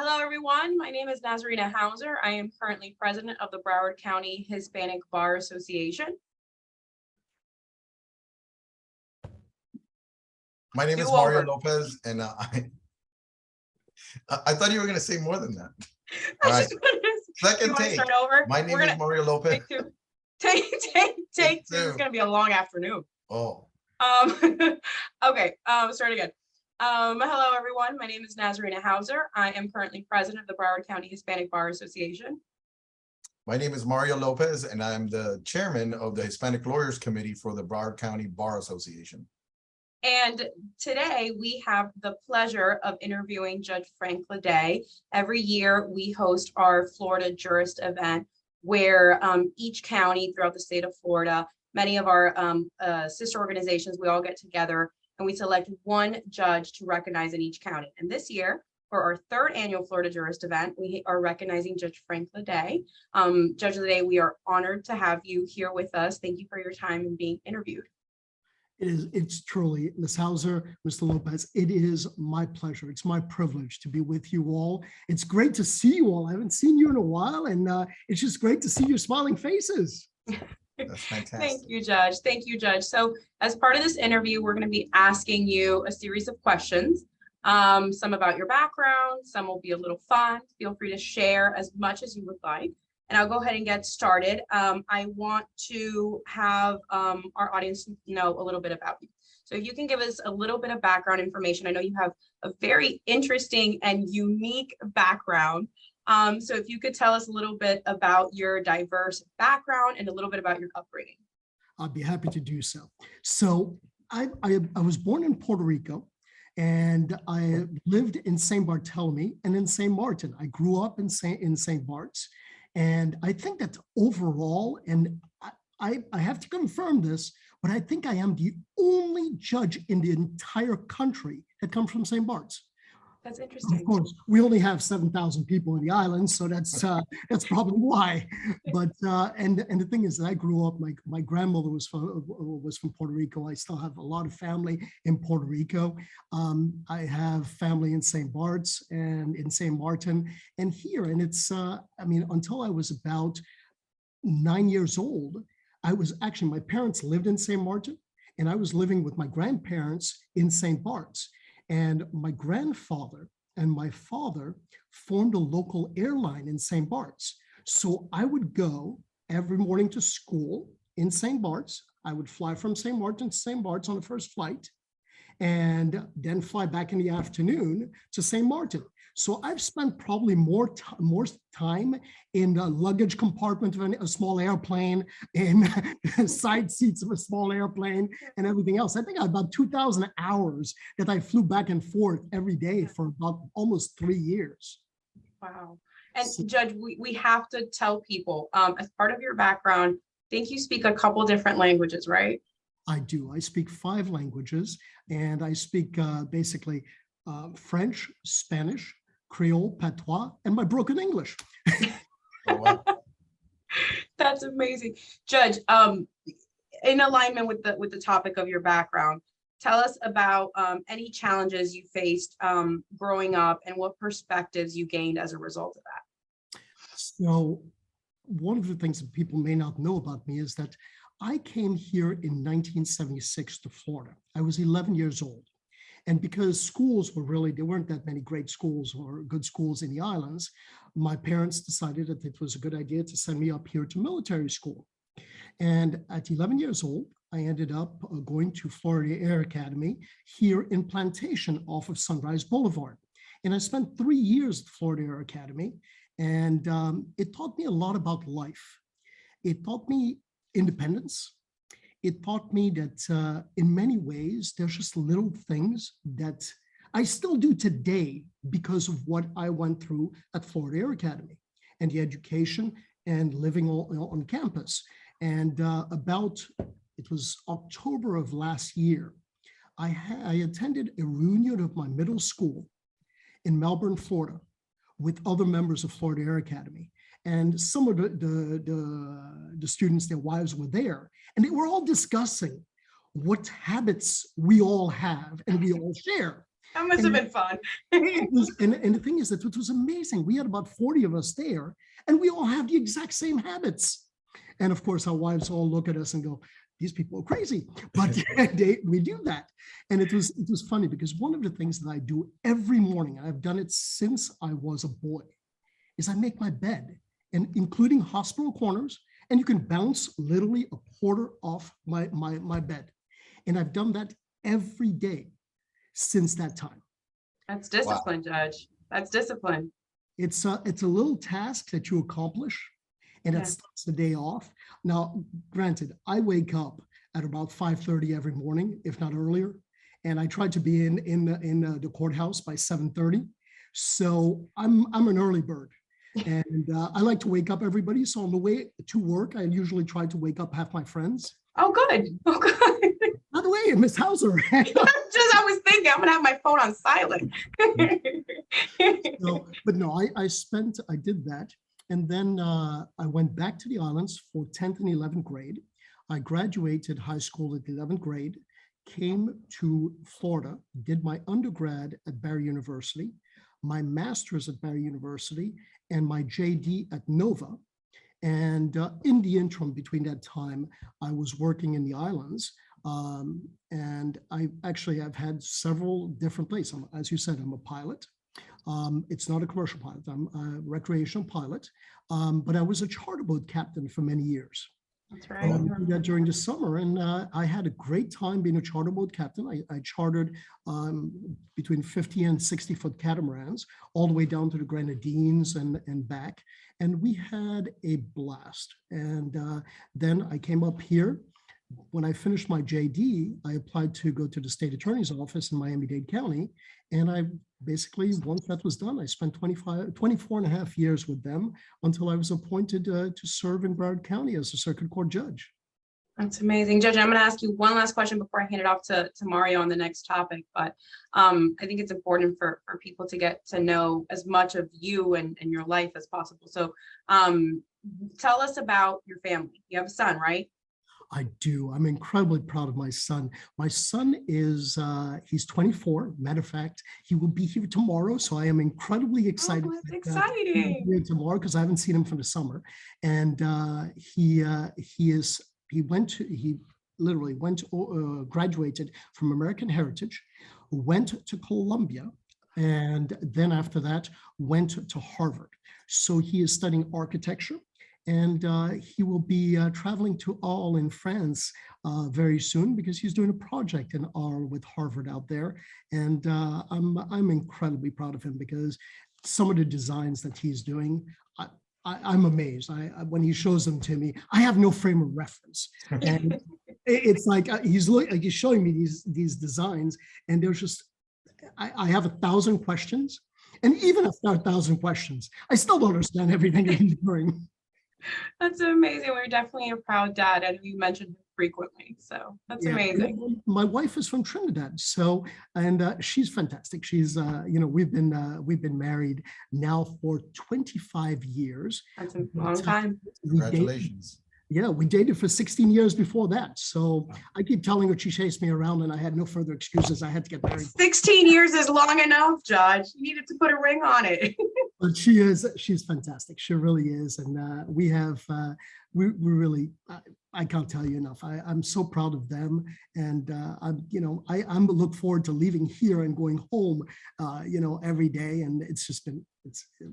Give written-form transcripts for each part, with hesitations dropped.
Hello, everyone. My name is Nazarena Hauser. I am currently president of the Broward County Hispanic Bar Association. My name is Mario Lopez, and I thought you were going to say more than that. All right. Second take. Start over? My name is Mario Lopez. Take two. Take two. It's going to be a long afternoon. Oh. Okay. Start again. Hello, everyone. My name is Nazarena Hauser. I am currently president of the Broward County Hispanic Bar Association. My name is Mario Lopez, and I'm the chairman of the Hispanic Lawyers Committee for the Broward County Bar Association. And today we have the pleasure of interviewing Judge Frank Ledee. Every year we host our Florida Jurist event where each county throughout the state of Florida, many of our sister organizations, we all get together and we select one judge to recognize in each county. And this year, for our third annual Florida Jurist event, we are recognizing Judge Frank Ledee. Judge Ledee, we are honored to have you here with us. Thank you for your time and being interviewed. It's truly, Ms. Hauser, Mr. Lopez, it is my pleasure. It's my privilege to be with you all. It's great to see you all. I haven't seen you in a while, and it's just great to see your smiling faces. That's fantastic. Thank you, Judge. Thank you, Judge. So as part of this interview, we're going to be asking you a series of questions, some about your background, some will be a little fun. Feel free to share as much as you would like. And I'll go ahead and get started. I want to have our audience know a little bit about you. So if you can give us a little bit of background information. I know you have a very interesting and unique background. So if you could tell us a little bit about your diverse background and a little bit about your upbringing. I'd be happy to do so. So I was born in Puerto Rico, and I lived in St. Barthélemy and in St. Martin. I grew up in St. Bart's. And I think that overall, and I have to confirm this, but I think I am the only judge in the entire country that comes from St. Bart's. That's interesting. Of course, we only have 7,000 people in the islands, so that's probably why. But and the thing is that I grew up. My grandmother was from Puerto Rico. I still have a lot of family in Puerto Rico. I have family in St. Bart's and in St. Martin and here. And it's I mean, until I was about 9 years old, my parents lived in St. Martin, and I was living with my grandparents in St. Bart's. And my grandfather and my father formed a local airline in St. Bart's. So I would go every morning to school in St. Bart's. I would fly from St. Martin to St. Bart's on the first flight, and then fly back in the afternoon to St. Martin. So I've spent probably more time in the luggage compartment of a small airplane, in side seats of a small airplane, and everything else. I think I had about 2,000 hours that I flew back and forth every day for about almost 3 years. Wow. And Judge, we have to tell people, as part of your background, I think you speak a couple different languages, right? I do. I speak 5 languages, and I speak basically French, Spanish, Creole, Patois, and my broken English. Oh, wow. That's amazing. Judge, in alignment with the topic of your background, tell us about any challenges you faced growing up and what perspectives you gained as a result of that. So one of the things that people may not know about me is that I came here in 1976 to Florida. I was 11 years old. And because schools there weren't that many great schools or good schools in the islands, my parents decided that it was a good idea to send me up here to military school. And at 11 years old, I ended up going to Florida Air Academy here in Plantation off of Sunrise Boulevard. And I spent 3 years at Florida Air Academy, and it taught me a lot about life. It taught me independence. It taught me that in many ways, there's just little things that I still do today because of what I went through at Florida Air Academy and the education and living on campus. And it was October of last year, I attended a reunion of my middle school in Melbourne, Florida, with other members of Florida Air Academy. And some of the students, their wives were there, and they were all discussing what habits we all have and we all share. That must have been fun. It was, and the thing is that it was amazing. We had about 40 of us there, and we all have the exact same habits. And of course, our wives all look at us and go, these people are crazy, but we do that. And it was funny because one of the things that I do every morning, and I've done it since I was a boy, is I make my bed, and including hospital corners, and you can bounce literally a quarter off my bed. And I've done that every day since that time. That's discipline, wow. Judge. That's discipline. It's a little task that you accomplish, and it starts the day off. Now, granted, I wake up at about 5:30 every morning, if not earlier, and I try to be in the courthouse by 7:30. So I'm an early bird, and I like to wake up everybody. So on the way to work, I usually try to wake up half my friends. Oh, good. Oh, good. By the way, Miss Hauser. I was thinking I'm gonna have my phone on silent. I did that. And then I went back to the islands for 10th and 11th grade. I graduated high school at 11th grade, came to Florida, did my undergrad at Barry University, my master's at Barry University, and my JD at Nova. And in the interim between that time, I was working in the islands. And I've had several different places. As you said, I'm a pilot. It's not a commercial pilot, I'm a recreational pilot, but I was a charter boat captain for many years. That's right. During the summer, and I had a great time being a charter boat captain. I chartered between 50 and 60-foot catamarans, all the way down to the Grenadines and back, and we had a blast. And then I came up here. When I finished my JD, I applied to go to the state attorney's office in Miami-Dade County. And I basically, once that was done, I spent 24 and a half years with them until I was appointed to serve in Broward County as a circuit court judge. That's amazing. Judge, I'm going to ask you one last question before I hand it off to Mario on the next topic. But I think it's important for people to get to know as much of you and your life as possible. So tell us about your family. You have a son, right? I do. I'm incredibly proud of my son. My son is, he's 24. Matter of fact, he will be here tomorrow. So I am incredibly excited. Oh, that's exciting. Here tomorrow because I haven't seen him for the summer. And he literally graduated from American Heritage, went to Columbia, and then after that went to Harvard. So he is studying architecture. And he will be traveling to Arles in France very soon because he's doing a project in Arles with Harvard out there. And I'm incredibly proud of him because some of the designs that he's doing, I'm amazed. When he shows them to me, I have no frame of reference. And it's like he's showing me these designs, and there's just, I have 1,000 questions. And even after 1,000 questions, I still don't understand everything that he's doing. That's amazing. We're definitely a proud dad, and you mentioned him frequently, so that's amazing. My wife is from Trinidad, so and she's fantastic. She's we've been married now for 25 years. That's a long time. Congratulations. We dated for 16 years before that. So I keep telling her she chased me around and I had no further excuses. I had to get married. 16 years is long enough, Judge. You needed to put a ring on it. But she's fantastic. She really is. And we really, I can't tell you enough. I'm so proud of them. And I'm look forward to leaving here and going home, every day. And it's just been,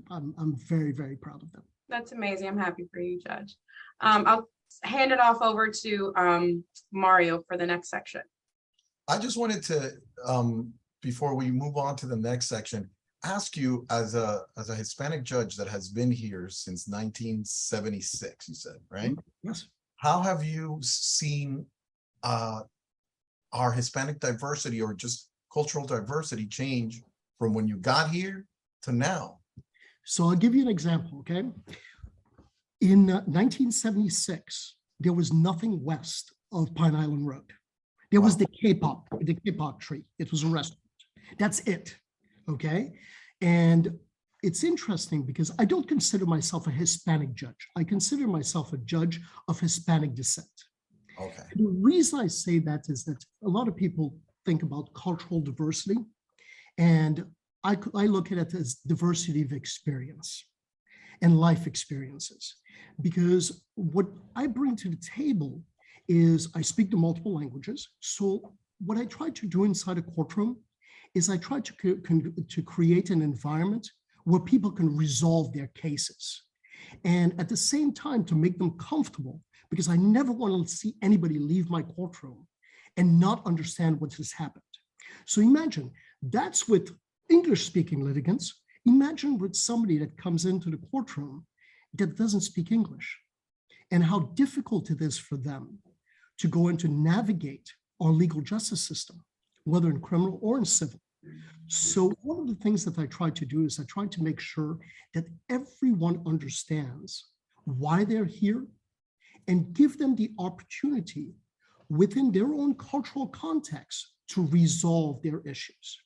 I'm very, very proud of them. That's amazing. I'm happy for you, Judge. I'll hand it off over to Mario for the next section. I just wanted to, before we move on to the next section, ask you as a Hispanic judge that has been here since 1976, you said, right? Yes. How have you seen our Hispanic diversity or just cultural diversity change from when you got here to now? So I'll give you an example, okay? In 1976, there was nothing west of Pine Island Road. There was the K-pop tree. It was a restaurant. That's it, okay? And it's interesting because I don't consider myself a Hispanic judge. I consider myself a judge of Hispanic descent. Okay. The reason I say that is that a lot of people think about cultural diversity, And I look at it as diversity of experience and life experiences, because what I bring to the table is I speak the multiple languages. So what I try to do inside a courtroom is I try to create an environment where people can resolve their cases. And at the same time, to make them comfortable, because I never want to see anybody leave my courtroom and not understand what has happened. So imagine that's with English-speaking litigants. Imagine with somebody that comes into the courtroom that doesn't speak English, and how difficult it is for them to go and to navigate our legal justice system, whether in criminal or in civil. So one of the things that I try to do is I try to make sure that everyone understands why they're here and give them the opportunity within their own cultural context to resolve their issues.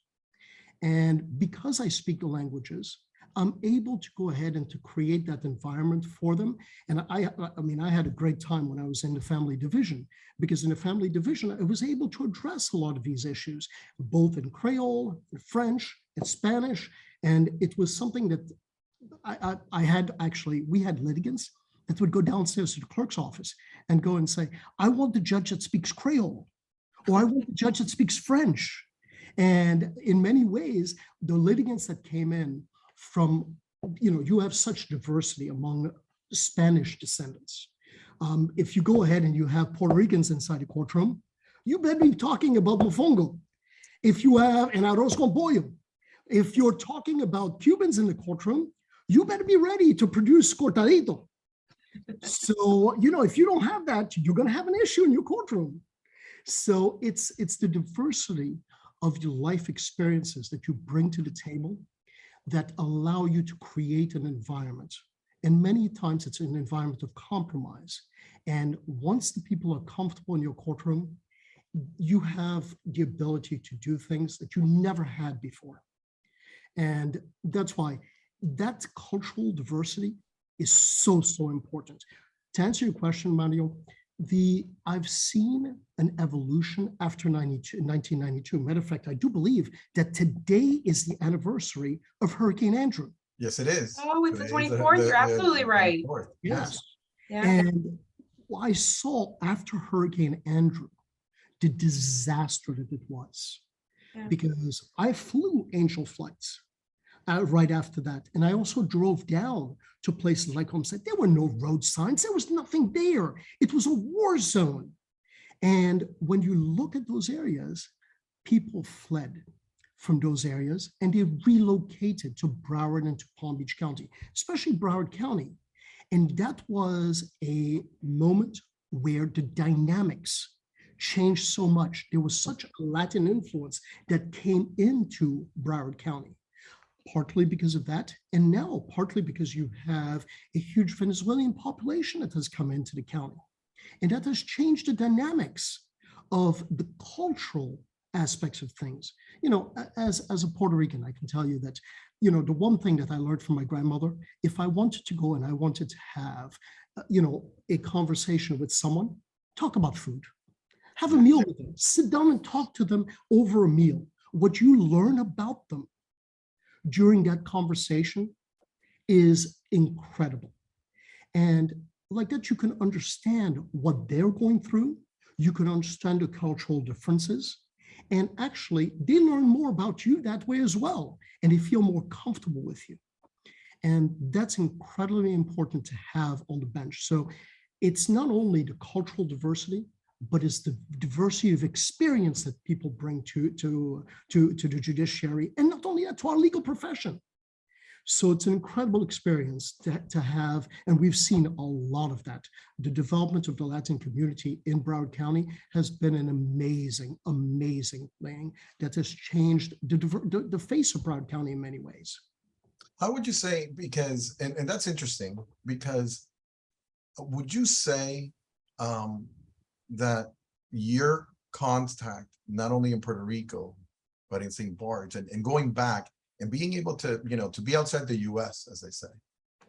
And because I speak the languages, I'm able to go ahead and to create that environment for them. And I mean, I had a great time when I was in the family division, because in the family division, I was able to address a lot of these issues, both in Creole, in French, in Spanish. And it was something that I had actually, we had litigants that would go downstairs to the clerk's office and go and say, I want the judge that speaks Creole, or I want the judge that speaks French. And in many ways, the litigants that came in from, you have such diversity among Spanish descendants. If you go ahead and you have Puerto Ricans inside the courtroom, you better be talking about mofongo. If you have an arroz con pollo, if you're talking about Cubans in the courtroom, you better be ready to produce cortadito. So, if you don't have that, you're going to have an issue in your courtroom. So it's the diversity of your life experiences that you bring to the table that allow you to create an environment. And many times it's an environment of compromise. And once the people are comfortable in your courtroom, you have the ability to do things that you never had before. And that's why that cultural diversity is so, so important. To answer your question, Mario, I've seen an evolution after 1992. Matter of fact, I do believe that today is the anniversary of Hurricane Andrew. Yes, it is. Oh, it's the 24th. You're absolutely right. 24th. Yes. Yeah. And I saw after Hurricane Andrew, the disaster that it was, because I flew angel flights right after that. And I also drove down to places like Homestead. There were no road signs. There was nothing there. It was a war zone. And when you look at those areas, people fled from those areas and they relocated to Broward and to Palm Beach County, especially Broward County. And that was a moment where the dynamics changed so much. There was such a Latin influence that came into Broward County, partly because of that, and now partly because you have a huge Venezuelan population that has come into the county. And that has changed the dynamics of the cultural aspects of things. As a Puerto Rican, I can tell you that, the one thing that I learned from my grandmother, if I wanted to go and I wanted to have, a conversation with someone, talk about food, have a meal with them, sit down and talk to them over a meal. What you learn about them during that conversation is incredible. And like that, you can understand what they're going through. You can understand the cultural differences. And actually, they learn more about you that way as well. And they feel more comfortable with you. And that's incredibly important to have on the bench. So it's not only the cultural diversity, but it's the diversity of experience that people bring to the judiciary, and not only that, to our legal profession. So it's an incredible experience to have, and we've seen a lot of that. The development of the Latin community in Broward County has been an amazing, amazing thing that has changed the face of Broward County in many ways. How would you say, because, and that's interesting, because would you say that your contact, not only in Puerto Rico, but in St. Bart's and going back and being able to, to be outside the US, as they say,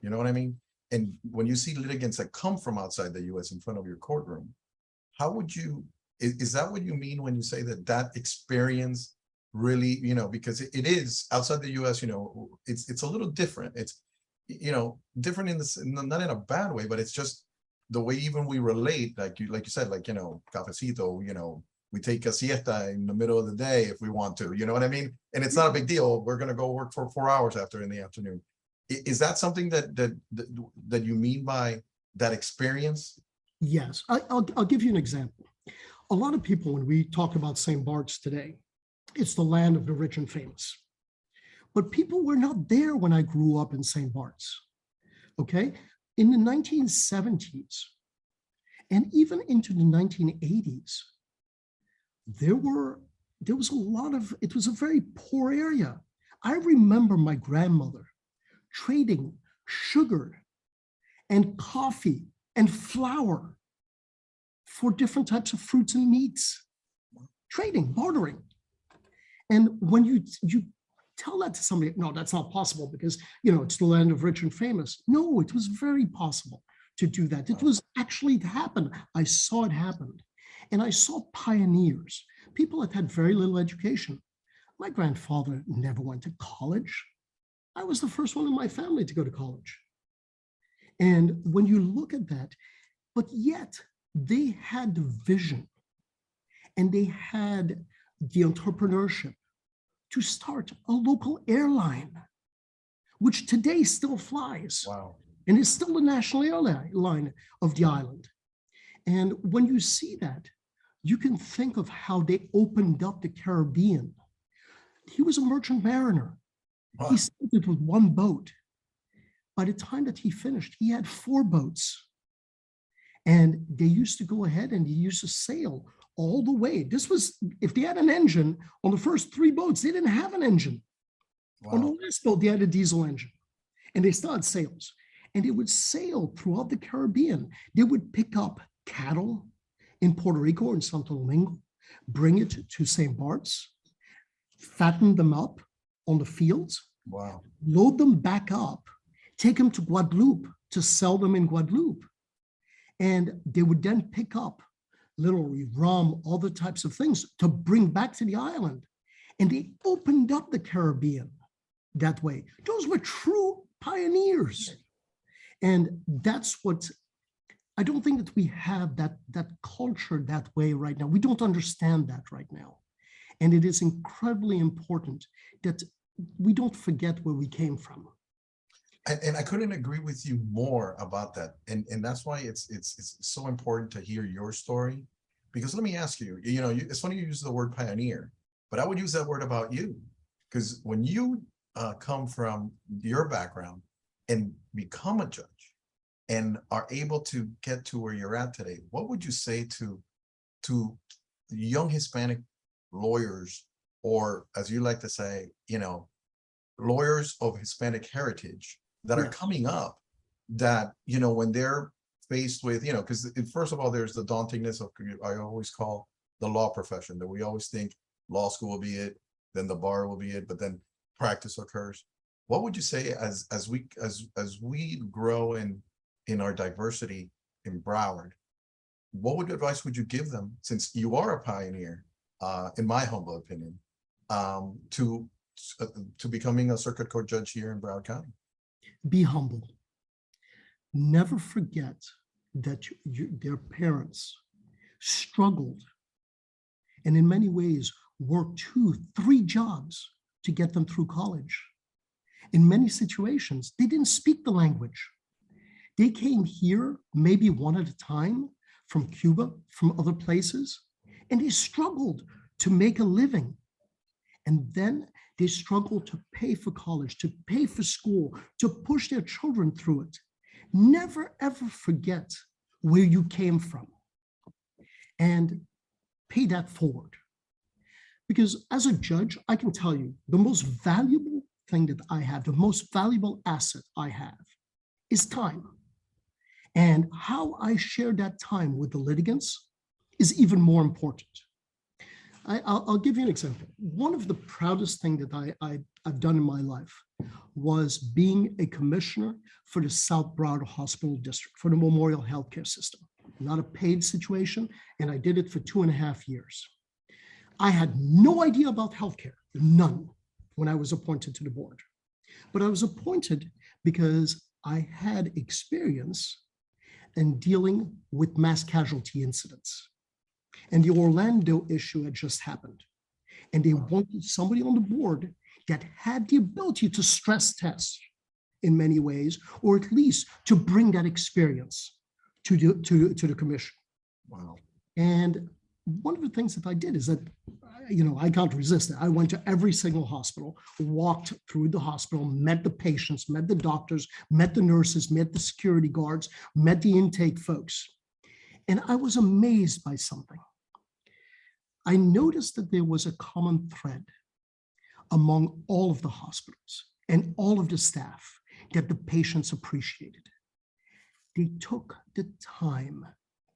you know what I mean? And when you see litigants that come from outside the US in front of your courtroom, how would you, is that what you mean when you say that experience really, because it is outside the US, it's a little different. It's, different in this, not in a bad way, but it's just the way even we relate, like you said, cafecito, we take a siesta in the middle of the day if we want to, you know what I mean? And it's not a big deal. We're going to go work for 4 hours after in the afternoon. Is that something that you mean by that experience? Yes, I'll give you an example. A lot of people, when we talk about St. Bart's today, it's the land of the rich and famous. But people were not there when I grew up in St. Bart's, okay? In the 1970s and even into the 1980s, it was a very poor area. I remember my grandmother trading sugar and coffee and flour for different types of fruits and meats, trading, bartering. And when you tell that to somebody, no, that's not possible because, it's the land of rich and famous. No, it was very possible to do that. It was actually it happened. I saw it happen. And I saw pioneers, people that had very little education. My grandfather never went to college. I was the first one in my family to go to college. And when you look at that, but yet they had the vision and they had the entrepreneurship to start a local airline, which today still flies. Wow. And is still the national airline of the island. And when you see that, you can think of how they opened up the Caribbean. He was a merchant mariner. Wow. He started with 1 boat. By the time that he finished, he had 4 boats. And they used to go ahead and they used to sail all the way. This was, if they had an engine on the first 3 boats, they didn't have an engine. Wow. On the last boat, they had a diesel engine. And they still had sails. And they would sail throughout the Caribbean. They would pick up cattle in Puerto Rico and Santo Domingo, bring it to St. Bart's, fatten them up on the fields, Wow. load them back up, take them to Guadeloupe to sell them in Guadeloupe. And they would then pick up literally rum, other types of things to bring back to the island. And they opened up the Caribbean that way. Those were true pioneers. And that's what, I don't think that we have that culture that way right now. We don't understand that right now. And it is incredibly important that we don't forget where we came from. And I couldn't agree with you more about that. And that's why it's so important to hear your story. Because let me ask you, it's funny you use the word pioneer, but I would use that word about you. Because when you come from your background and become a judge and are able to get to where you're at today, what would you say to young Hispanic lawyers, or as you like to say, lawyers of Hispanic heritage that are coming up, that, when they're faced with, because first of all, there's the dauntingness of, I always call the law profession, that we always think law school will be it, then the bar will be it, but then practice occurs. What would you say as we grow in our diversity in Broward, what advice would you give them, since you are a pioneer, in my humble opinion, to becoming a circuit court judge here in Broward County? Be humble. Never forget that their parents struggled and in many ways worked 2, 3 jobs to get them through college. In many situations, they didn't speak the language. They came here maybe one at a time from Cuba, from other places, and they struggled to make a living. And then they struggled to pay for college, to pay for school, to push their children through it. Never, ever forget where you came from and pay that forward. Because as a judge, I can tell you the most valuable thing that I have, the most valuable asset I have is time. And how I share that time with the litigants is even more important. I'll give you an example. One of the proudest things that I've done in my life was being a commissioner for the South Broward Hospital District, for the Memorial Healthcare System. Not a paid situation, and I did it for 2.5 years. I had no idea about healthcare, none, when I was appointed to the board. But I was appointed because I had experience in dealing with mass casualty incidents. And the Orlando issue had just happened. And they wanted somebody on the board that had the ability to stress test in many ways, or at least to bring that experience to the commission. Wow. And one of the things that I did is that, I can't resist it. I went to every single hospital, walked through the hospital, met the patients, met the doctors, met the nurses, met the security guards, met the intake folks. And I was amazed by something. I noticed that there was a common thread among all of the hospitals and all of the staff that the patients appreciated. They took the time,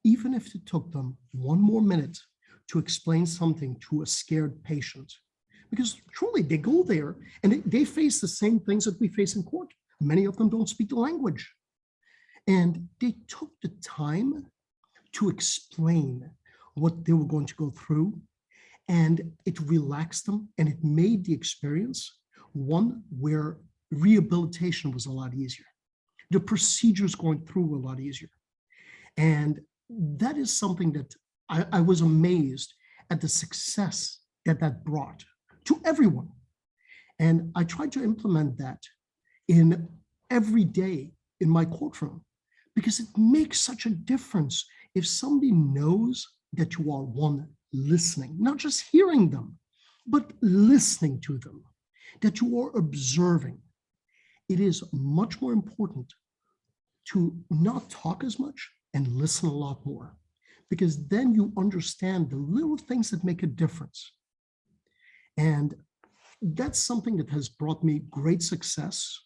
even if it took them one more minute, to explain something to a scared patient. Because truly, they go there and they face the same things that we face in court. Many of them don't speak the language. And they took the time to explain what they were going to go through, and it relaxed them, and it made the experience one where rehabilitation was a lot easier. The procedures going through were a lot easier. And that is something that I was amazed at the success that brought to everyone. And I tried to implement that in every day in my courtroom, because it makes such a difference if somebody knows that you are one, listening, not just hearing them, but listening to them, that you are observing. It is much more important to not talk as much and listen a lot more, because then you understand the little things that make a difference. And that's something that has brought me great success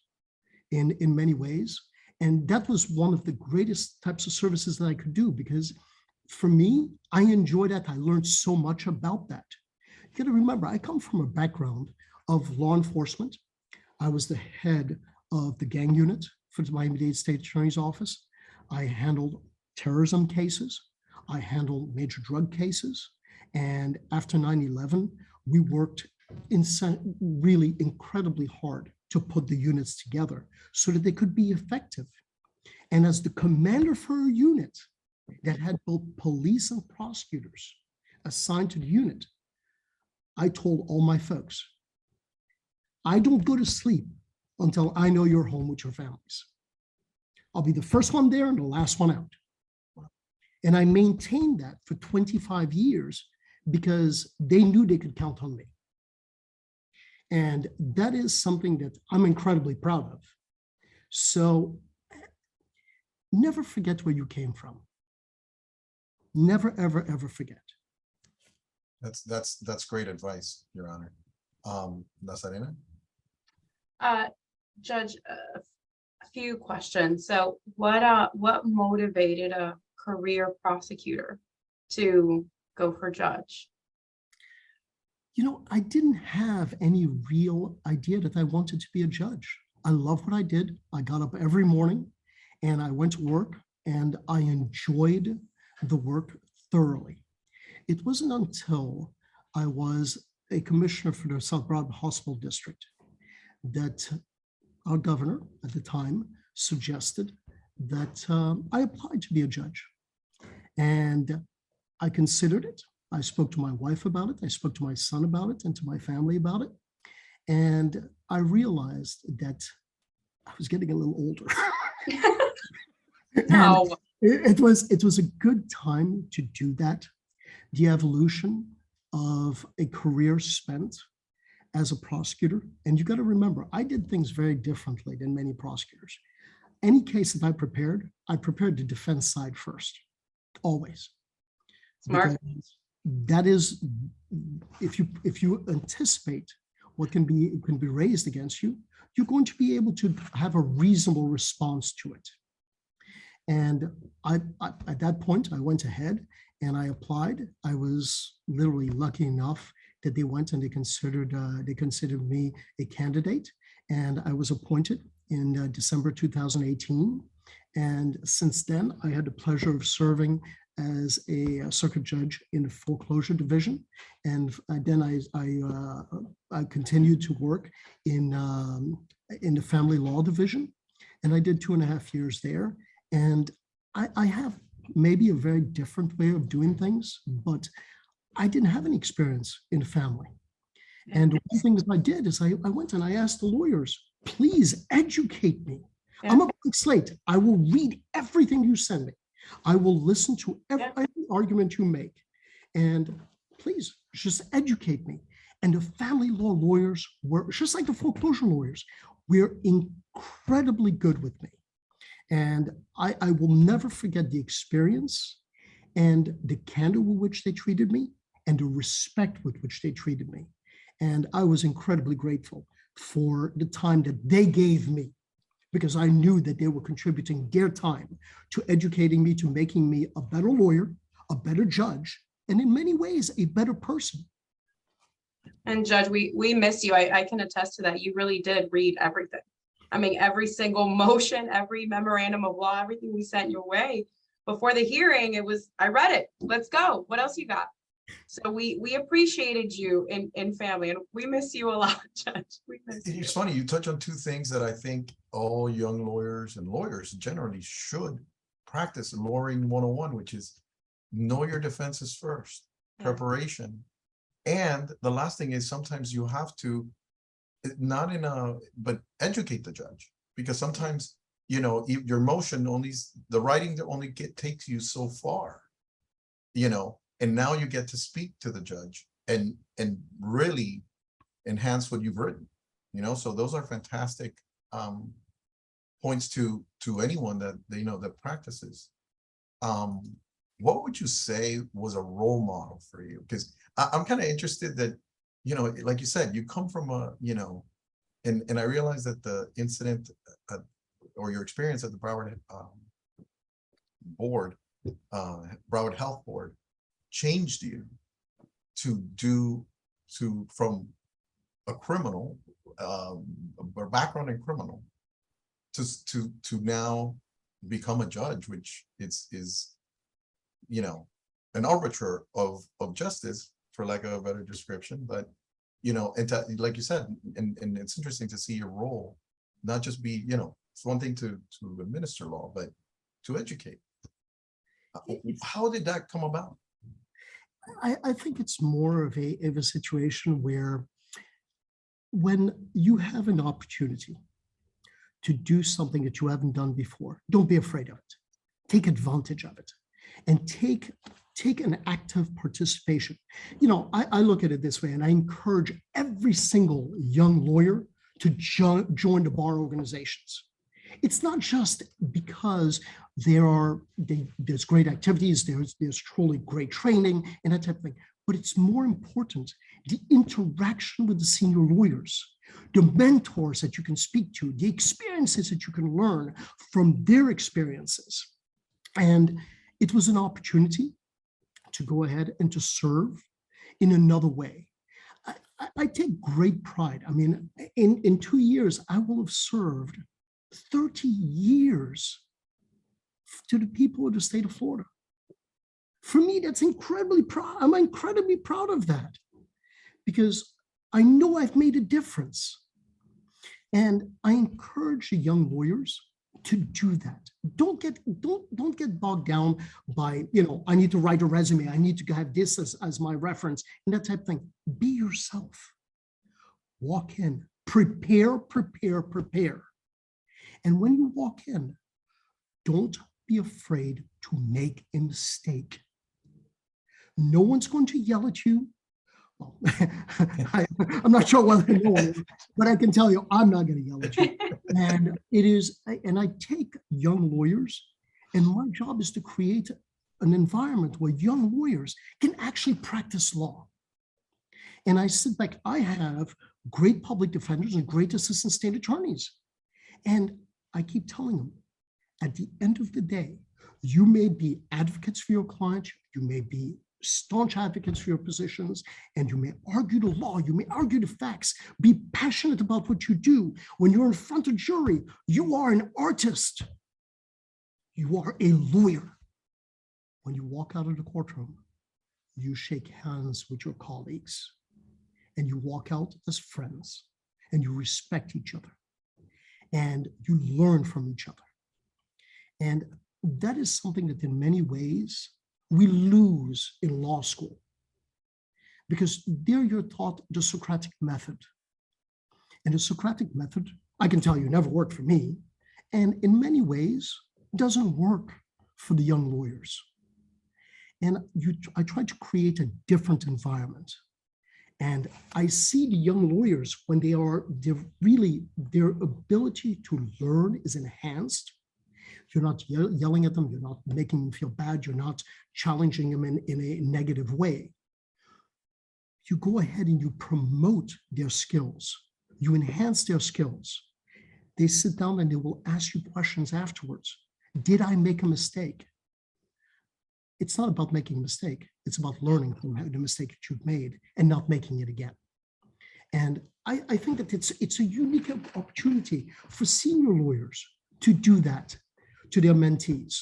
in many ways. And that was one of the greatest types of services that I could do, because for me, I enjoy that. I learned so much about that. You got to remember, I come from a background of law enforcement. I was the head of the gang unit for the Miami-Dade State Attorney's Office. I handled terrorism cases. I handled major drug cases. And after 9/11, we worked really incredibly hard to put the units together so that they could be effective. And as the commander for a unit that had both police and prosecutors assigned to the unit, I told all my folks, I don't go to sleep until I know you're home with your families. I'll be the first one there and the last one out. And I maintained that for 25 years because they knew they could count on me. And that is something that I'm incredibly proud of. So never forget where you came from. Never, ever, ever forget. That's great advice, Your Honor. Nazarena? Judge, a few questions. So what motivated a career prosecutor to go for judge? I didn't have any real idea that I wanted to be a judge. I love what I did. I got up every morning and I went to work, and I enjoyed the work thoroughly. It wasn't until I was a commissioner for the South Broward Hospital District that our governor at the time suggested that I applied to be a judge. And I considered it. I spoke to my wife about it. I spoke to my son about it and to my family about it. And I realized that I was getting a little older. No. It was a good time to do that. The evolution of a career spent as a prosecutor. And you got to remember, I did things very differently than many prosecutors. Any case that I prepared the defense side first, always. Smart. Because that is, if you anticipate what can be raised against you, you're going to be able to have a reasonable response to it. And I at that point, I went ahead and I applied. I was literally lucky enough that they went and they considered me a candidate, and I was appointed in December 2018. And since then, I had the pleasure of serving as a circuit judge in the foreclosure division. And then I continued to work in the family law division. And I did 2.5 years there. And I have maybe a very different way of doing things, but I didn't have any experience in the family. And one of the things I did is I went and I asked the lawyers, please educate me. Yeah. I'm a blank slate. I will read everything you send me. I will listen to every argument you make. And please just educate me. And the family law lawyers were just like the foreclosure lawyers. We're incredibly good with me. And I will never forget the experience and the candor with which they treated me and the respect with which they treated me. And I was incredibly grateful for the time that they gave me, because I knew that they were contributing their time to educating me, to making me a better lawyer, a better judge, and in many ways, a better person. And Judge, we miss you. I can attest to that. You really did read everything. I mean, every single motion, every memorandum of law, everything we sent your way before the hearing, it was, I read it. Let's go. What else you got? So we appreciated you in family, and we miss you a lot, Judge. We miss you. It's funny, you touch on two things that I think all young lawyers and lawyers generally should practice in lawyering 101, which is know your defenses first, preparation. And the last thing is sometimes you have to, but educate the judge, because sometimes, you know, your motion only, the writing that only takes you so far, you know, and now you get to speak to the judge and really enhance what you've written, you know. So those are fantastic points to anyone that, you know, that practices. What would you say was a role model for you? Because I'm kind of interested that, you know, like you said, you come from a, you know, and I realize that the incident or your experience at the Broward board, Broward Health Board, changed you from a criminal, or background in criminal, to now become a judge, which is, you know, an arbiter of justice, for lack of a better description. But, you know, and like you said, and it's interesting to see your role, not just be, you know, it's one thing to administer law, but to educate. How did that come about? I think it's more of a situation where when you have an opportunity to do something that you haven't done before, don't be afraid of it. Take advantage of it and take an active participation. You know, I look at it this way, and I encourage every single young lawyer to join the bar organizations. It's not just because there's great activities, there's truly great training and that type of thing, but it's more important, the interaction with the senior lawyers, the mentors that you can speak to, the experiences that you can learn from their experiences. And it was an opportunity to go ahead and to serve in another way. I take great pride. I mean, in 2 years, I will have served 30 years to the people of the state of Florida. For me, that's incredibly proud. I'm incredibly proud of that, because I know I've made a difference. And I encourage the young lawyers to do that. Don't get bogged down by, you know, I need to write a resume, I need to have this as my reference and that type of thing. Be yourself. Walk in, prepare. And when you walk in, don't be afraid to make a mistake. No one's going to yell at you. Well, I'm not sure whether no one, but I can tell you, I'm not going to yell at you. And I take young lawyers, and my job is to create an environment where young lawyers can actually practice law. And I sit back, I have great public defenders and great assistant state attorneys. And I keep telling them, at the end of the day, you may be advocates for your client, you may be staunch advocates for your positions, and you may argue the law, you may argue the facts, be passionate about what you do. When you're in front of jury, you are an artist. You are a lawyer. when you walk out of the courtroom, you shake hands with your colleagues and you walk out as friends and you respect each other and you learn from each other. And that is something that in many ways we lose in law school, because there you're taught the Socratic method. And the Socratic method, I can tell you, never worked for me, and in many ways doesn't work for the young lawyers. And I tried to create a different environment. And I see the young lawyers when their ability to learn is enhanced. You're not yelling at them, you're not making them feel bad, you're not challenging them in a negative way. You go ahead and you promote their skills, you enhance their skills. They sit down and they will ask you questions afterwards. Did I make a mistake? It's not about making a mistake. It's about learning from the mistake that you've made and not making it again. And I think that it's a unique opportunity for senior lawyers to do that to their mentees.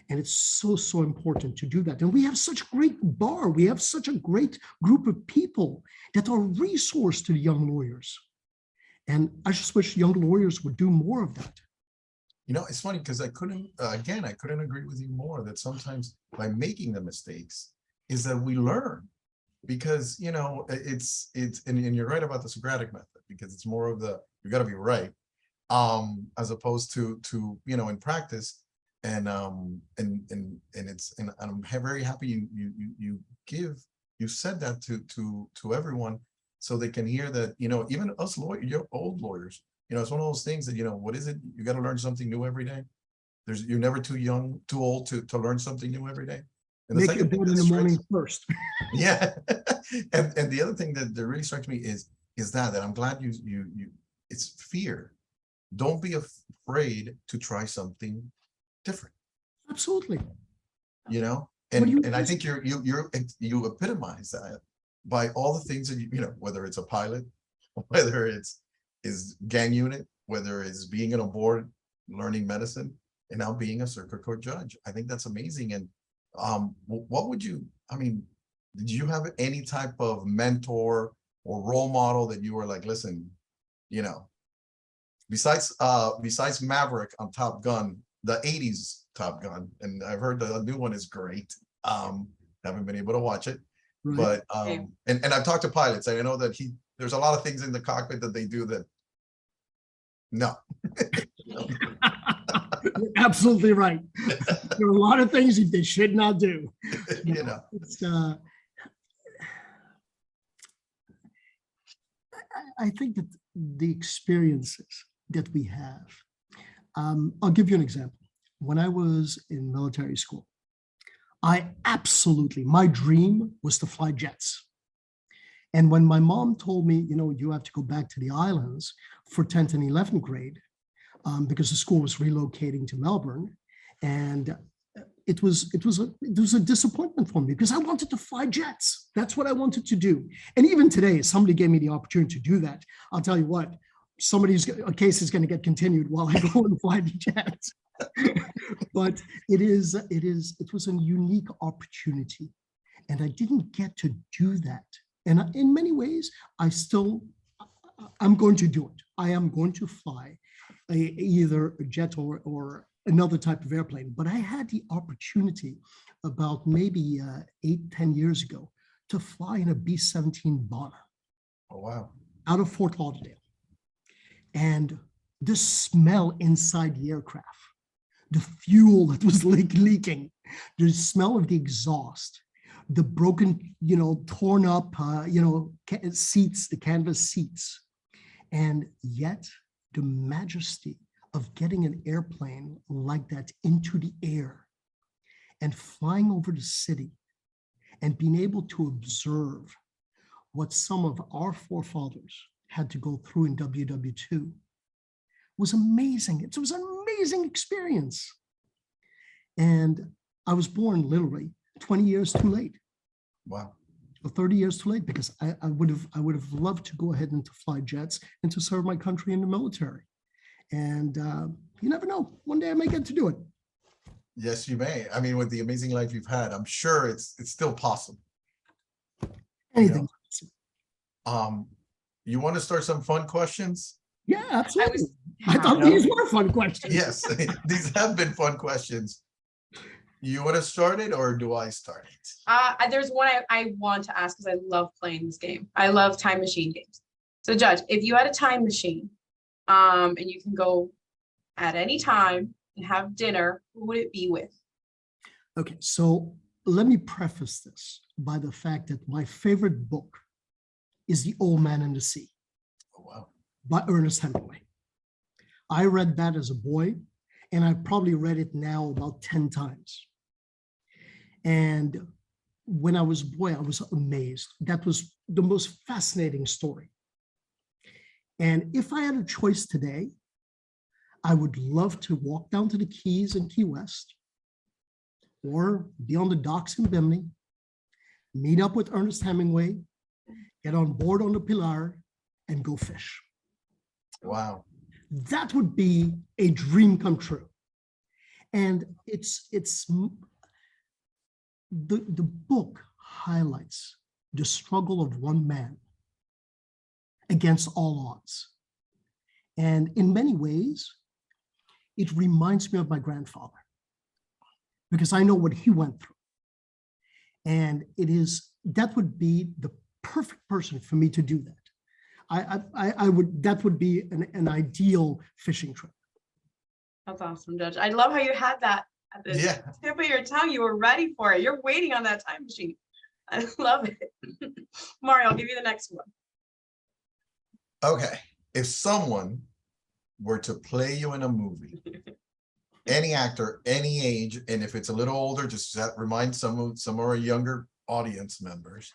And it's so important to do that. And we have such a great bar. We have such a great group of people that are a resource to the young lawyers. And I just wish young lawyers would do more of that. You know, it's funny because I couldn't agree with you more that sometimes by making the mistakes is that we learn, because, you know, it's and you're right about the Socratic method, because it's more of the, you got to be right, as opposed to, you know, in practice. And I'm very happy you said that to everyone, so they can hear that, you know, even us lawyers, you're old lawyers, you know, it's one of those things that, you know, what is it? You got to learn something new every day. You're never too old to learn something new every day. And make it in the morning first. Yeah. and the other thing that really strikes me is that I'm glad you it's fear. Don't be afraid to try something different. Absolutely. You know, and I think you epitomize that by all the things that you know, whether it's a pilot, whether is gang unit, whether it's being on a board, learning medicine, and now being a circuit court judge. I think that's amazing. And what would you, I mean, did you have any type of mentor or role model that you were like, listen, you know, besides Maverick on Top Gun, the 80s Top Gun, and I've heard the new one is great. Haven't been able to watch it, right. But and I've talked to pilots. I know that there's a lot of things in the cockpit that they do that no. You're absolutely right. There are a lot of things that they should not do. You know, it's, I think that the experiences that we have, I'll give you an example. When I was in military school, my dream was to fly jets. And when my mom told me, you know, you have to go back to the islands for 10th and 11th grade, because the school was relocating to Melbourne, and it was a disappointment for me because I wanted to fly jets. That's what I wanted to do. And even today, if somebody gave me the opportunity to do that, I'll tell you what, a case is going to get continued while I go and fly the jets. But it was a unique opportunity, and I didn't get to do that. And in many ways, I'm going to do it. I am going to fly either a jet or another type of airplane. But I had the opportunity about maybe 8-10 years ago to fly in a B-17 bomber. Oh, wow. Out of Fort Lauderdale. And the smell inside the aircraft, the fuel that was leaking, the smell of the exhaust, the broken, you know, torn up, seats, the canvas seats, and yet the majesty of getting an airplane like that into the air and flying over the city and being able to observe what some of our forefathers had to go through in WW2 was amazing. It was an amazing experience. And I was born literally 20 years too late. Wow. 30 years too late, because I would have loved to go ahead and to fly jets and to serve my country in the military. And you never know, one day I may get to do it. Yes, you may. I mean, with the amazing life you've had, I'm sure it's still possible. Anything. You want to start some fun questions? Yeah, absolutely. I Yeah. thought these were fun questions. Yes, these have been fun questions. You want to start it or do I start it? There's one I want to ask because I love playing this game. I love time machine games. So Judge, if you had a time machine, and you can go at any time and have dinner, who would it be with? Okay, so let me preface this by the fact that my favorite book is The Old Man and the Sea. Oh, wow. By Ernest Hemingway. I read that as a boy, and I probably read it now about 10 times. And when I was a boy, I was amazed. That was the most fascinating story. And if I had a choice today, I would love to walk down to the Keys in Key West, or be on the docks in Bimini, meet up with Ernest Hemingway, get on board on the Pilar, and go fish. Wow. That would be a dream come true. And the book highlights the struggle of one man against all odds. And in many ways, it reminds me of my grandfather, because I know what he went through. And that would be the perfect person for me to do that. That would be an ideal fishing trip. That's awesome, Judge. I love how you had that at the tip of your tongue. You were ready for it. You're waiting on that time machine. I love it. Mario, I'll give you the next one. Okay. If someone were to play you in a movie, any actor, any age, and if it's a little older, just remind some of our younger audience members,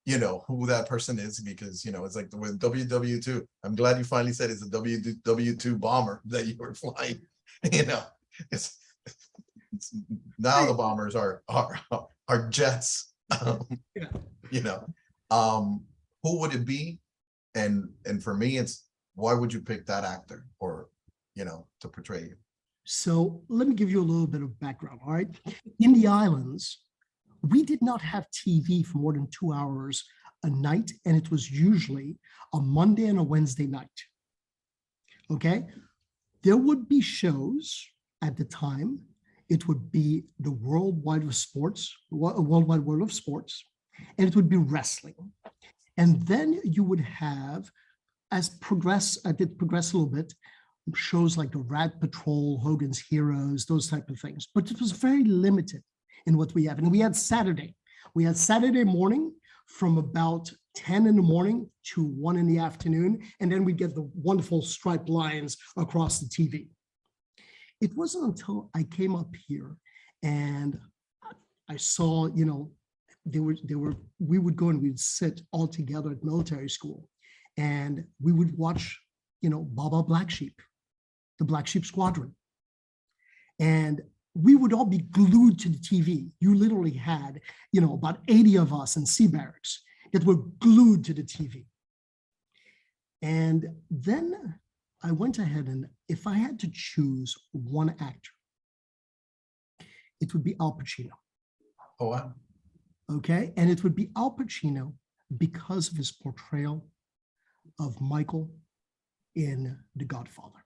who that person is, because, it's like with WW2. I'm glad you finally said it's a WW2 bomber that you were flying. It's now the bombers are jets. Who would it be? And for me, it's why would you pick that actor or, to portray you? So let me give you a little bit of background, all right? In the islands, we did not have TV for more than 2 hours a night, and it was usually a Monday and a Wednesday night, okay? There would be shows at the time. It would be the World Wide World of Sports, and it would be wrestling. And then you would have, as it progressed a little bit, shows like the Rat Patrol, Hogan's Heroes, those type of things. But it was very limited in what we have. And we had Saturday. We had Saturday morning from about 10 in the morning to 1 in the afternoon. And then we get the wonderful striped lines across the TV. It wasn't until I came up here and I saw, we would go and we'd sit all together at military school, and we would watch, Baba Black Sheep, the Black Sheep Squadron. And we would all be glued to the TV. You literally had, about 80 of us in Sea Barracks that were glued to the TV. And then I went ahead, and if I had to choose one actor, it would be Al Pacino. Oh, wow. Okay, and it would be Al Pacino because of his portrayal of Michael in The Godfather.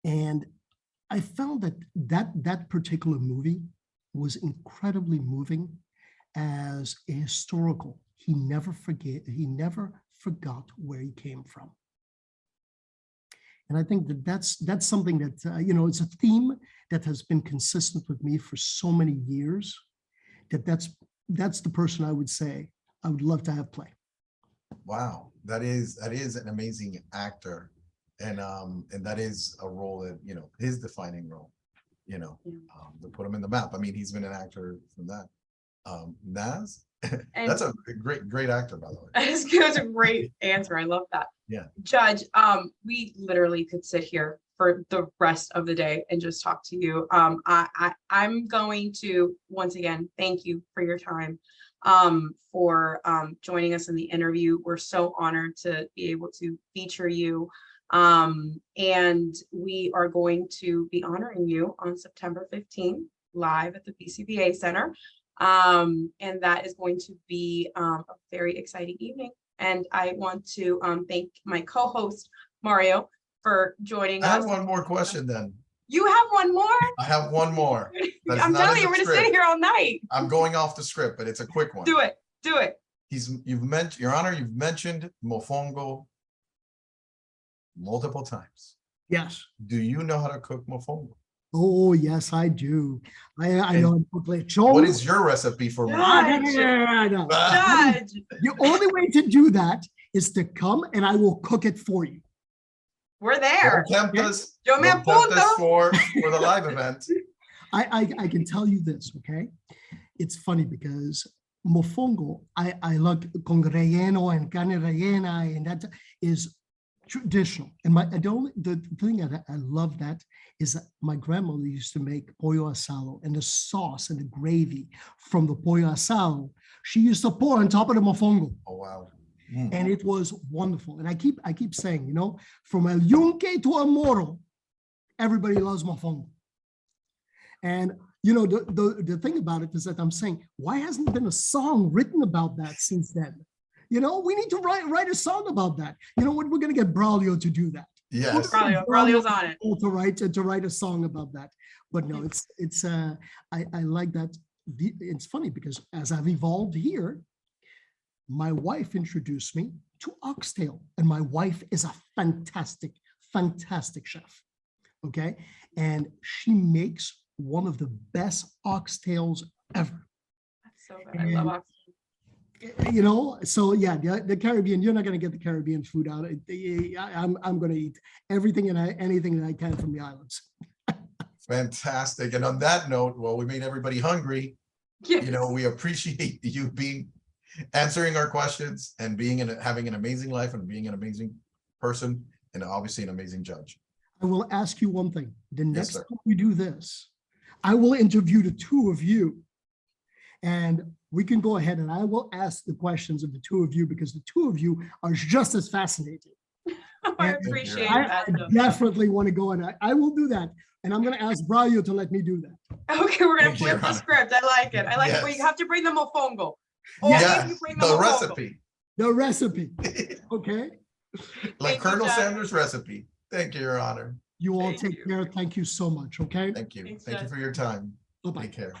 And I found that particular movie was incredibly moving as a historical. He never forgot where he came from. And I think that's something that, it's a theme that has been consistent with me for so many years, that's the person I would say I would love to have play. Wow, that is an amazing actor. And that is a role that, his defining role, to put him in the map. I mean, he's been an actor from that. Naz, that's a great actor, by the way. It's a great answer. I love that. Yeah. Judge, we literally could sit here for the rest of the day and just talk to you. I'm going to, once again, thank you for your time, for joining us in the interview. We're so honored to be able to feature you And we are going to be honoring you on September 15th, live at the PCBA Center. And that is going to be a very exciting evening. And I want to thank my co-host, Mario, for joining I us. have one more question then. You have one more? I have one more. That's I'm not telling in you, the we're gonna script. sit here all night. I'm going off the script, but it's a quick one. Do it, do it. You've mentioned, Your Honor, you've mentioned mofongo multiple times. Yes. Do you know how to cook mofongo? Oh, yes, I do. I know. What is your recipe for mofongo? Judge. The only way to do that is to come and I will cook it for you. We're there. Don't tempt us. Yo me Don't tempt us apunto. for the live event. I can tell you this, okay? It's funny because mofongo, I like con relleno and carne rellena, and that is traditional. And the thing that I love that is that my grandmother used to make pollo asado, and the sauce and the gravy from the pollo asado, she used to pour on top of the mofongo. Oh, wow. And it was wonderful. And I keep saying, you know, from El Yunque to El Moro, everybody loves mofongo. And you know, the thing about it is that I'm saying, why hasn't there been a song written about that since then? You know, we need to write a song about that. You know what? We're going to get Braulio to do that. Yes. Braulio's on it. To write a song about that. But no, I like that. It's funny because as I've evolved here, my wife introduced me to oxtail, and my wife is a fantastic chef. Okay, and she makes one of the best oxtails ever. That's so good. I love oxtail. You know, so yeah, the Caribbean, you're not going to get the Caribbean food out. I'm going to eat everything and anything that I can from the islands. Fantastic. And on that note, well, we made everybody hungry. Yes. You know, we appreciate you answering our questions and having an amazing life and being an amazing person and obviously an amazing judge. I will ask you one thing. The next sir. time we do this, I will interview the two of you, and we can go ahead and I will ask the questions of the two of you because the two of you are just as fascinating. I appreciate I that. definitely want to go, and I will do that. And I'm going to ask Braulio to let me do that. Okay, we're gonna Thank you, flip the Your script. I like it. I like it. Yes. But you have to bring the mofongo. Yeah, You bring the mofongo. recipe. The recipe, okay? Like Thank you, Colonel Judge. Sanders' recipe. Thank you, Your Honor. You all Thank take you. care. Thank you so much, okay? Thank you. Thanks, Thank you Judge. for your time. Bye-bye. Take care.